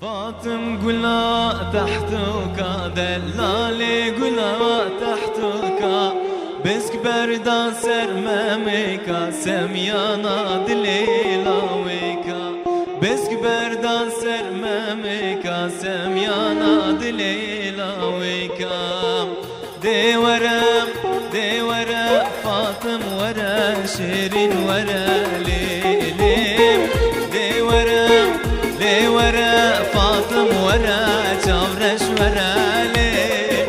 فاطم قلا تحتك دلالي قلا تحتك بسك بردا سرممك سميانا دليلا ويكا بسك بردا سرممك سميانا دليلا ويكا دي ورا فاطم ورا شيرين ورا ليلي دي ورا فاطم ورا جورش ورا ليلي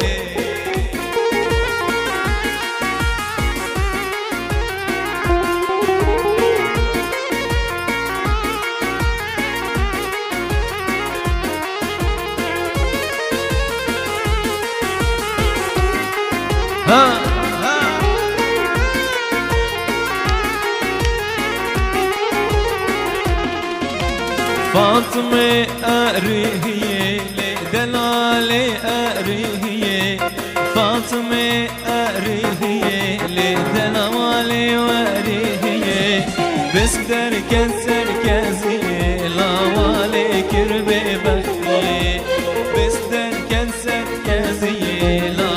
ها فاطمة أريهية لدلالي أريهية فاطمة أريهية لدلالي وأريهية بس دركة سركزية لا كربي بختية بس دركة سركزية لا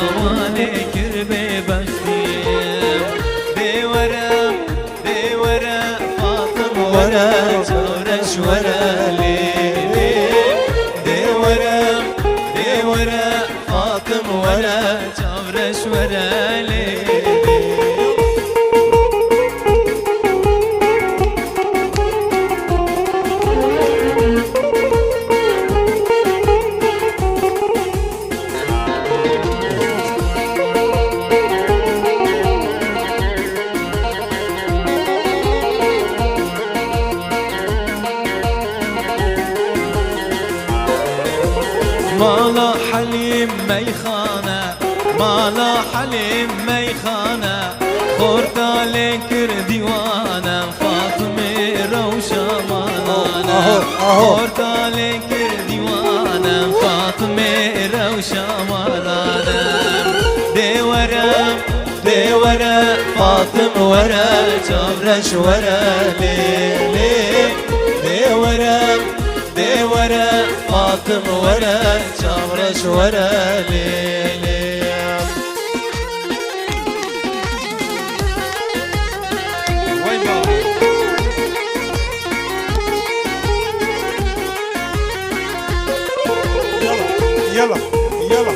كربي بختية دي ورا فاطمة ورا جورش ورا ليلي دي ورا فاطمة ورا جورش ورا ليلي مالا حليم ميخانة مالا حليم ميخانة خورتا لكر ديوانا فاطمة روشة مالانا خورتا لكر ديوانا فاطمة روشة مالانا دي ورا فاطمة ورا جورش ورا ليلي دي ورا فاطمة ورا جورش ورا ليلي وين بابا يلا يلا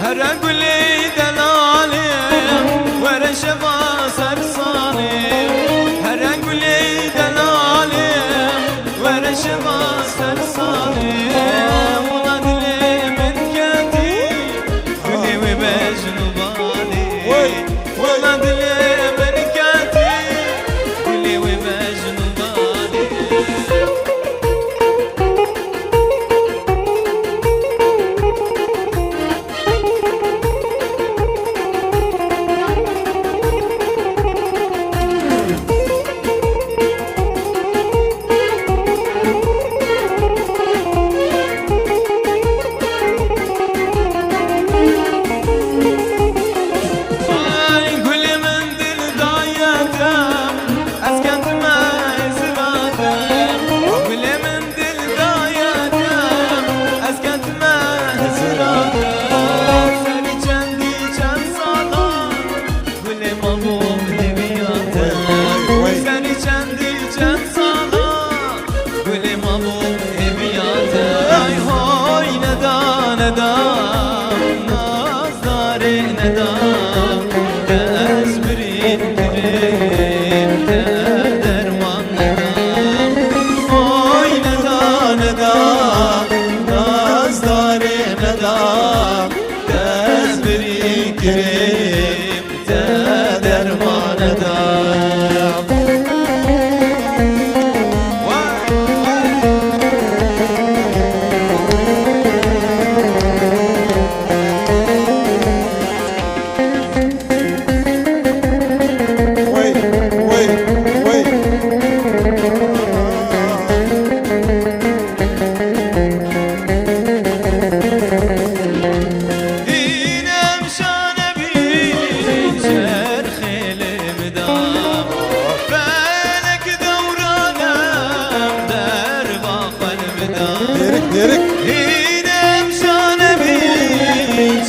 هرقلي دلالي ورا شفا سرصاني هرقلي دلالي ورا شفا سرصاني ولاد لي من كاتي كلي وبجنوباني ولاد لي من كاتي كلي وبجنوباني شان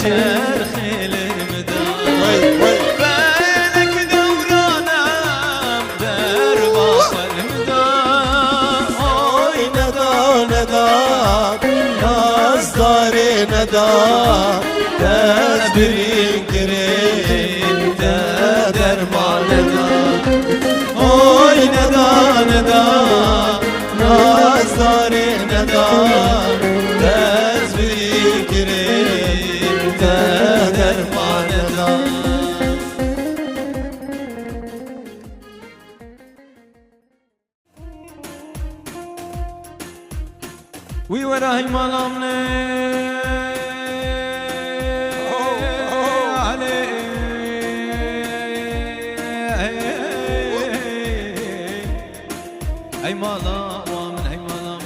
چرخی المدار وي وي بالك دورانم در باغ المدار Oy neda neda Naz dare neda Dez birin girin De derman neda Oy neda neda Naz dare neda Dez birin girin De derman neda وی ورای مالام نه ای مالام ای مالام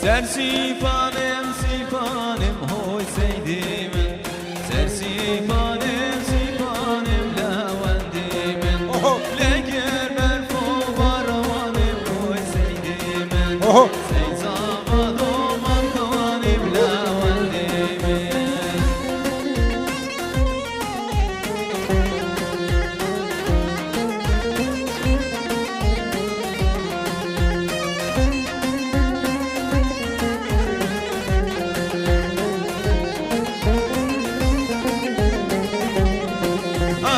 سر سیفانم سیفانم هوی سیدی من سر سیفانم سیفانم لوندی من لگر برفو باروانم هوی سیدی من سید زاماد و مکانم لوندی من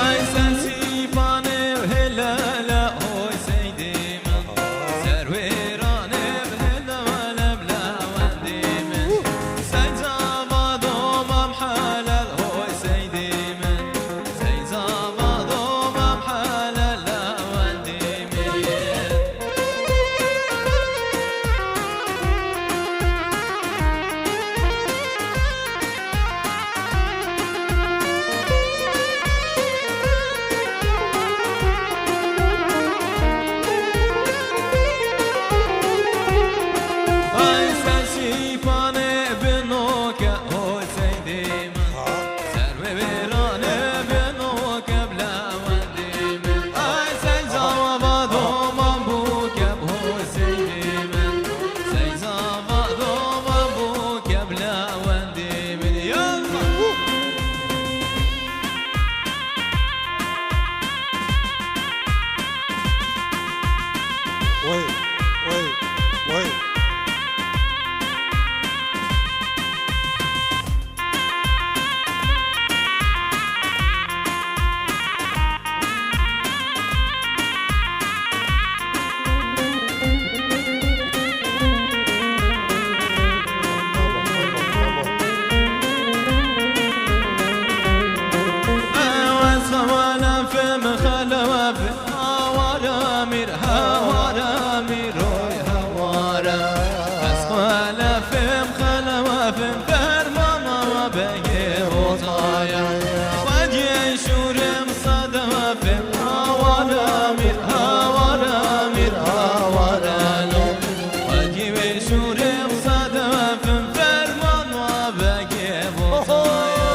Ay sen sifane helala hoy seydimen serverane helala blawandimen sen zamadomam halal hoy seydimen sen zamadomam halal lawandimen Ay sen sifane benoka hoy seydimen serve verane benoka blawandimen Ay sen zamadomam bukab hoy seydimen sen zamadomam bukab blawandimen Yallah وي وي وي وصوانا في مخلوة في هوارا مير هوارا مير روي هوارا أسوانا في مخلوة في مدار ماما وباقي وطايا وجي شورم صدوة في هوارا مير هوارا مير هوارا لو وجي شورم صدوة في مدار ماما وباقي وطايا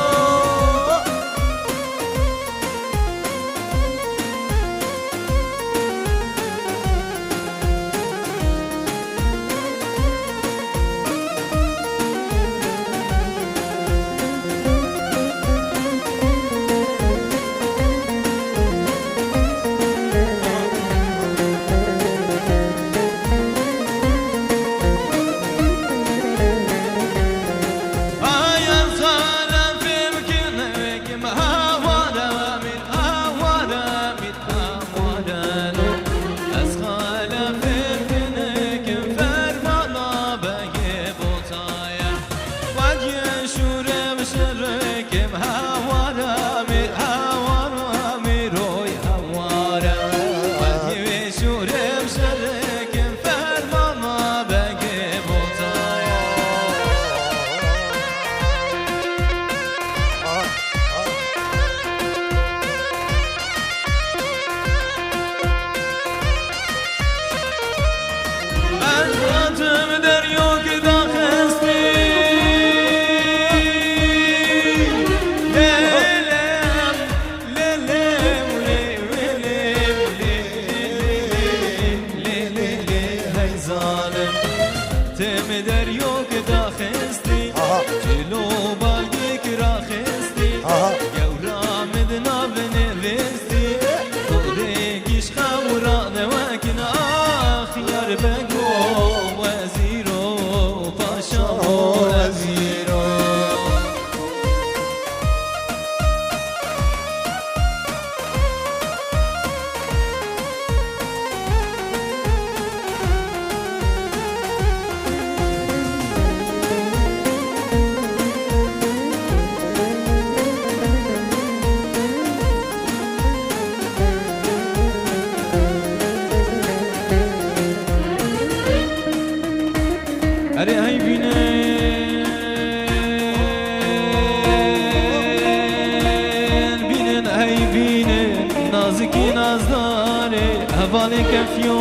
نازکی نازداره حوالی کفیو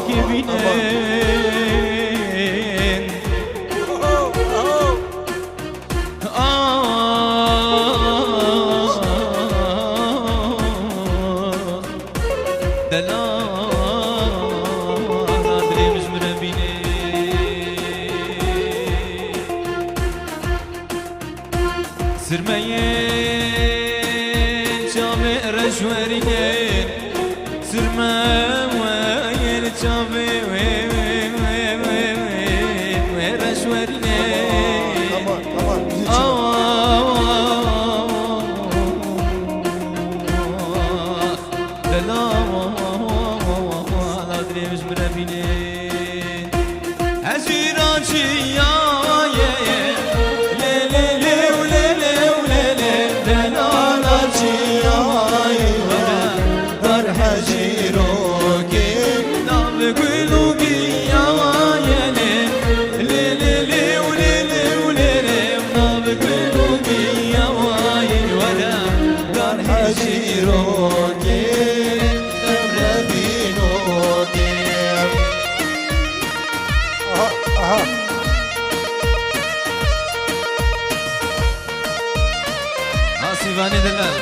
که بینن سرمایه چاوه رشوریه سرمایه چاوه رشوریه دلا نادری مش مربینه هزیران چیه Sivani Delal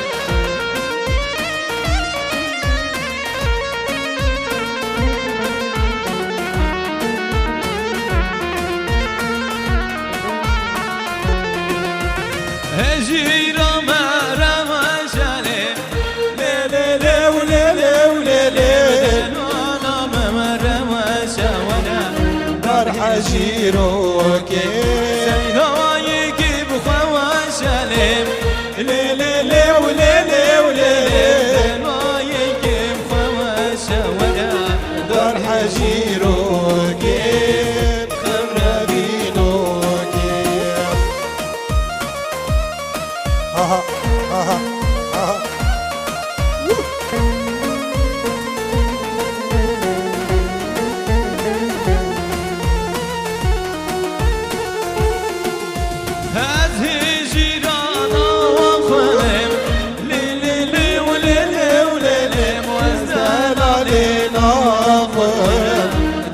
Hejira merama şale Le le le le le le le Ana merama şawana Dar hajiroke Seydayi ki bu khawashale Le le le le le le ما يكيم خواشة ولا Dar hajiroke Khamrabinoke Aha aha aha هذه جيرانا وخلم لي لي لي ولي لي ولي لي موزدان علينا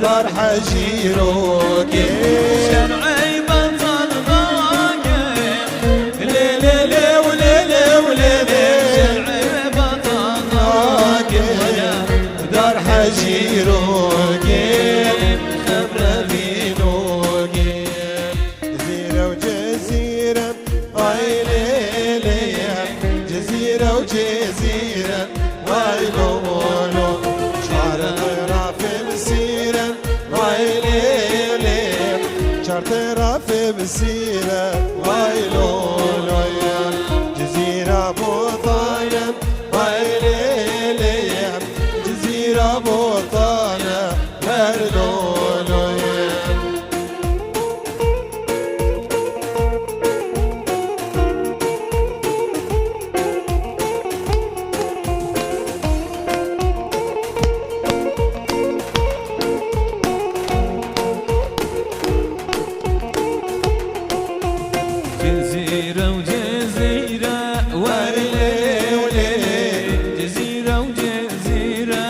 Dar hajiroke شرعي بطل ضاقم لي لي لي ولي لي ولي لي شرعي بطل ضاقم Dar hajiroke Khamrabinoke Jazira وجزيرة وعيليليا جزيرة وجزيرة وعيلولو شعر طرف مسيرة وعيليليا شعر طرف مسيرة وعيلولو جزيرة بوطانة وعيليليا جزيرة بوطانة وعيلولو جزيرة وجزيرة ولي ولي جزيرة وجزيرة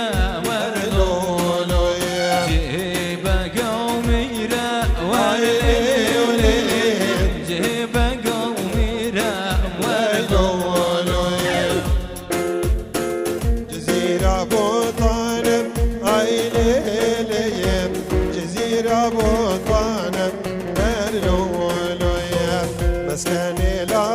ولي جيبة قوميرة ولي ولي جيبة قوميرة ولي جزيرة بوطانة عيليليا جزيرة بوطانة مرلولويا مسكن لا